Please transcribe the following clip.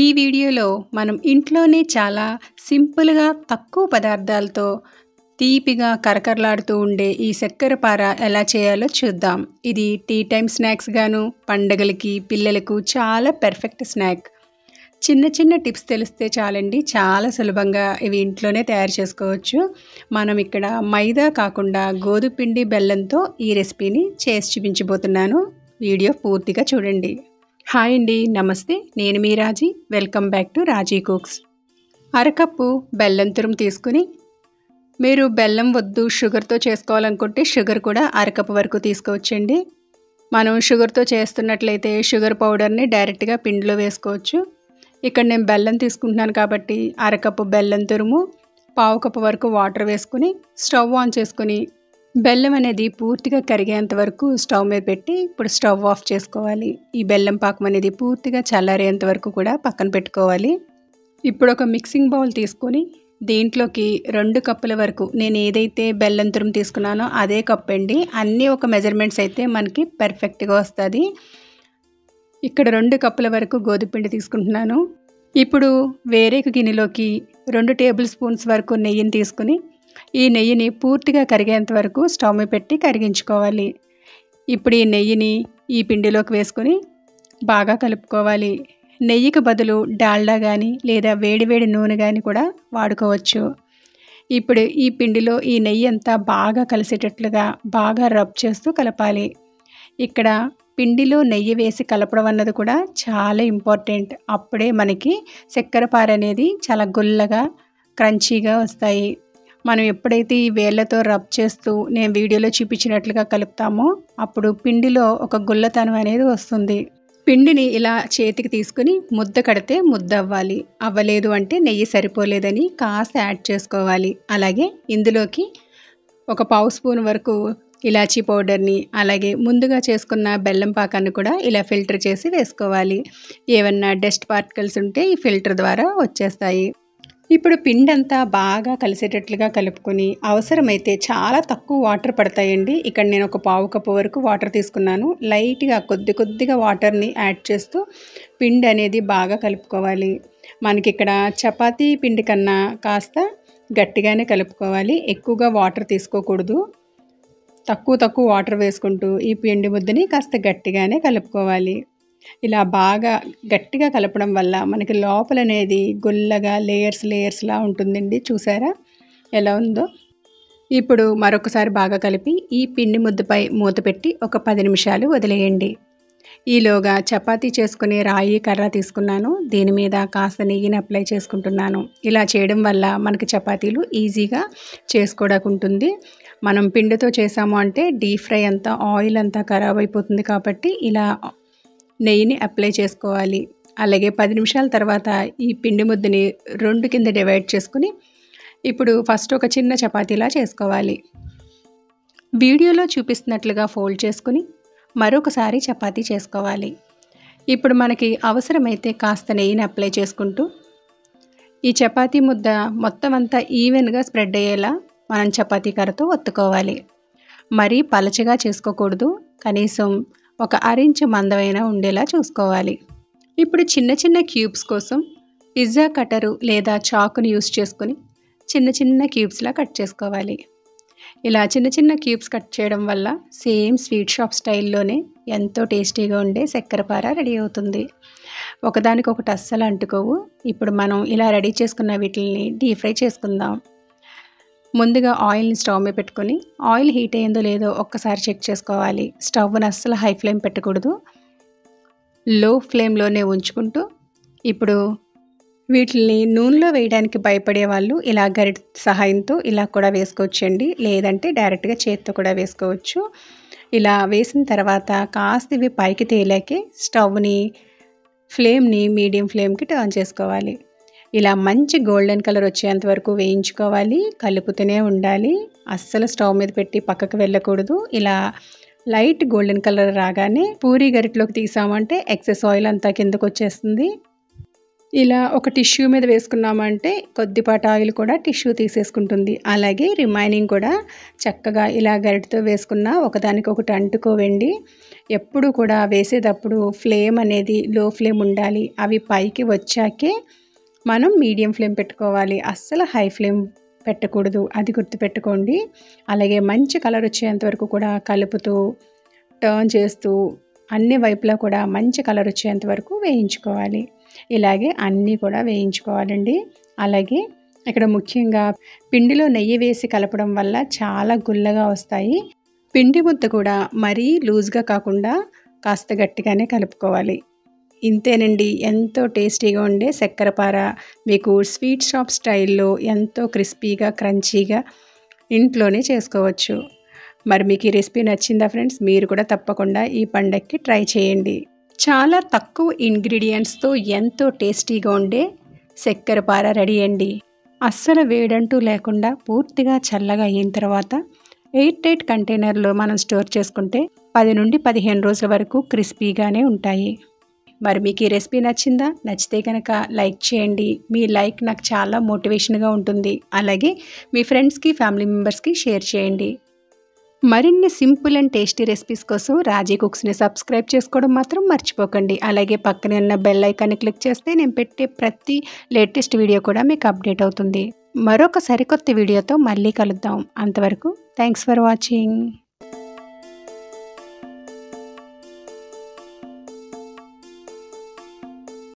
ఈ వీడియోలో మనం ఇంట్లోనే చాలా సింపుల్‌గా తక్కువ పదార్థాలతో తీపిగా కరకరలాడుతూ ఉండే ఈ చక్కెర పార ఎలా చేయాలో చూద్దాం. ఇది టీ టైమ్ స్నాక్స్ గాను, పండగలకి, పిల్లలకు చాలా పర్ఫెక్ట్ స్నాక్. చిన్న చిన్న టిప్స్ తెలిస్తే చాలండి, చాలా సులభంగా ఇవి ఇంట్లోనే తయారు చేసుకోవచ్చు. మనం ఇక్కడ మైదా కాకుండా గోధుమ పిండి, బెల్లంతో ఈ రెసిపీని చేసి చూపించబోతున్నాను. వీడియో పూర్తిగా చూడండి. హాయ్ అండి, నమస్తే. నేను మీ Raji. Welcome back to Raji cooks. అరకప్పు బెల్లం తురుము తీసుకుని, మీరు బెల్లం వద్దు షుగర్తో చేసుకోవాలనుకుంటే షుగర్ కూడా అరకప్పు వరకు తీసుకోవచ్చండి. మనం షుగర్తో చేస్తున్నట్లయితే షుగర్ పౌడర్ని డైరెక్ట్గా పిండిలో వేసుకోవచ్చు. ఇక్కడ నేను బెల్లం తీసుకుంటున్నాను కాబట్టి అరకప్పు బెల్లం తురుము, పావు కప్పు వరకు వాటర్ వేసుకుని స్టవ్ ఆన్ చేసుకుని బెల్లం అనేది పూర్తిగా కరిగేంత వరకు స్టవ్ మీద పెట్టి ఇప్పుడు స్టవ్ ఆఫ్ చేసుకోవాలి. ఈ బెల్లం పాకం అనేది పూర్తిగా చల్లారేంత వరకు కూడా పక్కన పెట్టుకోవాలి. ఇప్పుడు ఒక మిక్సింగ్ బౌల్ తీసుకొని దీంట్లోకి 2 కప్పుల వరకు నేను ఏదైతే బెల్లం తురుము తీసుకున్నానో అదే కప్ అండి. అన్నీ ఒక మెజర్మెంట్స్ అయితే మనకి పర్ఫెక్ట్గా వస్తుంది. ఇక్కడ 2 కప్పుల వరకు గోధుమ పిండి తీసుకుంటున్నాను. ఇప్పుడు వేరే గిన్నెలోకి 2 టేబుల్ స్పూన్స్ వరకు నెయ్యిని తీసుకుని ఈ నెయ్యిని పూర్తిగా కరిగేంత వరకు స్టవ్ మీద పెట్టి కరిగించుకోవాలి. ఇప్పుడు ఈ నెయ్యిని ఈ పిండిలోకి వేసుకొని బాగా కలుపుకోవాలి. నెయ్యికి బదులు డాల్డా కానీ లేదా వేడివేడి నూనె కానీ కూడా వాడుకోవచ్చు. ఇప్పుడు ఈ పిండిలో ఈ నెయ్యి అంతా బాగా కలిసేటట్లుగా బాగా రబ్ చేస్తూ కలపాలి. ఇక్కడ పిండిలో నెయ్యి వేసి కలపడం అన్నది కూడా చాలా ఇంపార్టెంట్. అప్పుడే మనకి చక్కెర పార అనేది చాలా గుల్లగా క్రంచీగా వస్తాయి. మనం ఎప్పుడైతే ఈ వేళ్ళతో రబ్ చేస్తూ నేను వీడియోలో చూపించినట్లుగా కలుపుతామో అప్పుడు పిండిలో ఒక గుల్లతనం అనేది వస్తుంది. పిండిని ఇలా చేతికి తీసుకుని ముద్ద కడితే ముద్ద అవ్వాలి. అవ్వలేదు అంటే నెయ్యి సరిపోలేదని కాస్త యాడ్ చేసుకోవాలి. అలాగే ఇందులోకి ఒక పావు స్పూన్ వరకు ఇలాచీ పౌడర్ని, అలాగే ముందుగా చేసుకున్న బెల్లం పాకాన్ని కూడా ఇలా ఫిల్టర్ చేసి వేసుకోవాలి. ఏమన్నా డస్ట్ పార్టికల్స్ ఉంటే ఈ ఫిల్టర్ ద్వారా వచ్చేస్తాయి. ఇప్పుడు పిండి అంతా బాగా కలిసేటట్లుగా కలుపుకొని అవసరమైతే చాలా తక్కువ వాటర్ పడతాయండి. ఇక్కడ నేను ఒక పావు కప్పు వరకు వాటర్ తీసుకున్నాను. లైట్గా కొద్దిగా వాటర్ని యాడ్ చేస్తూ పిండి అనేది బాగా కలుపుకోవాలి. మనకి ఇక్కడ చపాతీ పిండి కన్నా కాస్త గట్టిగానే కలుపుకోవాలి. ఎక్కువగా వాటర్ తీసుకోకూడదు. తక్కువ వాటర్ వేసుకుంటూ ఈ పిండి ముద్దని కాస్త గట్టిగానే కలుపుకోవాలి. ఇలా బాగా గట్టిగా కలపడం వల్ల మనకి లోపల అనేది గుల్లగా లేయర్స్లా ఉంటుందండి. చూసారా ఎలా ఉందో? ఇప్పుడు మరొకసారి బాగా కలిపి ఈ పిండి ముద్దపై మూత పెట్టి ఒక 10 నిమిషాలు వదిలేయండి. ఈలోగా చపాతీ చేసుకునే రాయి కర్ర తీసుకున్నాను. దీని మీద కాస్త నెయ్యిని అప్లై చేసుకుంటున్నాను. ఇలా చేయడం వల్ల మనకి చపాతీలు ఈజీగా చేసుకోవడానికి ఉంటుంది. మనం పిండితో చేసాము అంటే డీప్ ఫ్రై అంతా ఆయిల్ అంతా ఖరాబ్ అయిపోతుంది కాబట్టి ఇలా నెయ్యిని అప్లై చేసుకోవాలి. అలాగే 10 నిమిషాల తర్వాత ఈ పిండి ముద్దని 2 కింద డివైడ్ చేసుకుని ఇప్పుడు ఫస్ట్ ఒక చిన్న చపాతీలా చేసుకోవాలి. వీడియోలో చూపిస్తున్నట్లుగా ఫోల్డ్ చేసుకుని మరొకసారి చపాతీ చేసుకోవాలి. ఇప్పుడు మనకి అవసరమైతే కాస్త నెయ్యిని అప్లై చేసుకుంటూ ఈ చపాతీ ముద్ద మొత్తం అంతా ఈవెన్గా స్ప్రెడ్ అయ్యేలా మనం చపాతీ కర్రతో ఒత్తుకోవాలి. మరీ పలచగా చేసుకోకూడదు. కనీసం ఒక అరించు మందమైన ఉండేలా చూసుకోవాలి. ఇప్పుడు చిన్న క్యూబ్స్ కోసం పిజ్జా కట్టరు లేదా చాకుని యూస్ చేసుకుని చిన్న క్యూబ్స్లా కట్ చేసుకోవాలి. ఇలా చిన్న క్యూబ్స్ కట్ చేయడం వల్ల సేమ్ స్వీట్ షాప్ స్టైల్లోనే ఎంతో టేస్టీగా ఉండే చక్కెర పార రెడీ అవుతుంది. ఒకదానికొకటి అస్సలు అంటుకోవు. ఇప్పుడు మనం ఇలా రెడీ చేసుకున్న వీటిని డీప్ ఫ్రై చేసుకుందాం. ముందుగా ఆయిల్ని స్టవ్ మీద పెట్టుకొని ఆయిల్ హీట్ అయ్యిందో లేదో ఒక్కసారి చెక్ చేసుకోవాలి. స్టవ్ని అస్సలు హై ఫ్లేమ్ పెట్టకూడదు. లో ఫ్లేమ్లోనే ఉంచుకుంటూ ఇప్పుడు వీటిని నూనెలో వేయడానికి భయపడే వాళ్ళు ఇలా గరిట సహాయంతో ఇలా కూడా వేసుకోవచ్చండి. లేదంటే డైరెక్ట్గా చేతితో కూడా వేసుకోవచ్చు. ఇలా వేసిన తర్వాత కాస్త ఇవి పైకి తేలాకే స్టవ్ని ఫ్లేమ్ని మీడియం ఫ్లేమ్కి టర్న్ చేసుకోవాలి. ఇలా మంచి గోల్డెన్ కలర్ వచ్చేంత వరకు వేయించుకోవాలి. కలుపుతూనే ఉండాలి. అస్సలు స్టవ్ మీద పెట్టి పక్కకు వెళ్ళకూడదు. ఇలా లైట్ గోల్డెన్ కలర్ రాగానే పూరీ గరిటలోకి తీసామంటే ఎక్సెస్ ఆయిల్ అంతా కిందకు వచ్చేస్తుంది. ఇలా ఒక టిష్యూ మీద వేసుకున్నామంటే కొద్దిపాటి ఆయిల్ కూడా టిష్యూ తీసేసుకుంటుంది. అలాగే రిమైనింగ్ కూడా చక్కగా ఇలా గరిటెతో వేసుకున్న ఒకదానికొకటి అంటుకోవండి. ఎప్పుడు కూడా వేసేటప్పుడు ఫ్లేమ్ అనేది లో ఫ్లేమ్ ఉండాలి. అవి పైకి వచ్చాకే మనం మీడియం ఫ్లేమ్ పెట్టుకోవాలి. అస్సలు హై ఫ్లేమ్ పెట్టకూడదు, అది గుర్తుపెట్టుకోండి. అలాగే మంచి కలర్ వచ్చేంత వరకు కూడా కలుపుతూ టర్న్ చేస్తూ అన్ని వైపులా కూడా మంచి కలర్ వచ్చేంత వరకు వేయించుకోవాలి. ఇలాగే అన్నీ కూడా వేయించుకోవాలండి. అలాగే ఇక్కడ ముఖ్యంగా పిండిలో నెయ్యి వేసి కలపడం వల్ల చాలా గుల్లగా వస్తాయి. పిండి ముద్ద కూడా మరీ లూజ్గా కాకుండా కాస్త గట్టిగానే కలుపుకోవాలి. ఇంతేనండి, ఎంతో టేస్టీగా ఉండే చక్కెరపార మీకు స్వీట్ షాప్ స్టైల్లో ఎంతో క్రిస్పీగా క్రంచీగా ఇంట్లోనే చేసుకోవచ్చు. మరి మీకు ఈ రెసిపీ నచ్చిందా ఫ్రెండ్స్? మీరు కూడా తప్పకుండా ఈ పండగకి ట్రై చేయండి. చాలా తక్కువ ఇంగ్రీడియంట్స్తో ఎంతో టేస్టీగా ఉండే చక్కెరపార రెడీ అండి. అస్సలు వేడంటూ లేకుండా పూర్తిగా చల్లగా అయిన తర్వాత ఎయిర్ టైట్ కంటైనర్లో మనం స్టోర్ చేసుకుంటే 10 నుండి 15 రోజుల వరకు క్రిస్పీగానే ఉంటాయి. మరి మీకు ఈ రెసిపీ నచ్చిందా? నచ్చితే కనుక లైక్ చేయండి. మీ లైక్ నాకు చాలా మోటివేషన్గా ఉంటుంది. అలాగే మీ ఫ్రెండ్స్కి, ఫ్యామిలీ మెంబర్స్కి షేర్ చేయండి. మరిన్ని సింపుల్ అండ్ టేస్టీ రెసిపీస్ కోసం రాజీ కుక్స్ని సబ్స్క్రైబ్ చేసుకోవడం మాత్రం మర్చిపోకండి. అలాగే పక్కనే ఉన్న బెల్ ఐకాన్ని క్లిక్ చేస్తే నేను పెట్టే ప్రతి లేటెస్ట్ వీడియో కూడా మీకు అప్డేట్ అవుతుంది. మరొక సరికొత్త వీడియోతో మళ్ళీ కలుద్దాం. అంతవరకు థ్యాంక్స్ ఫర్ వాచింగ్.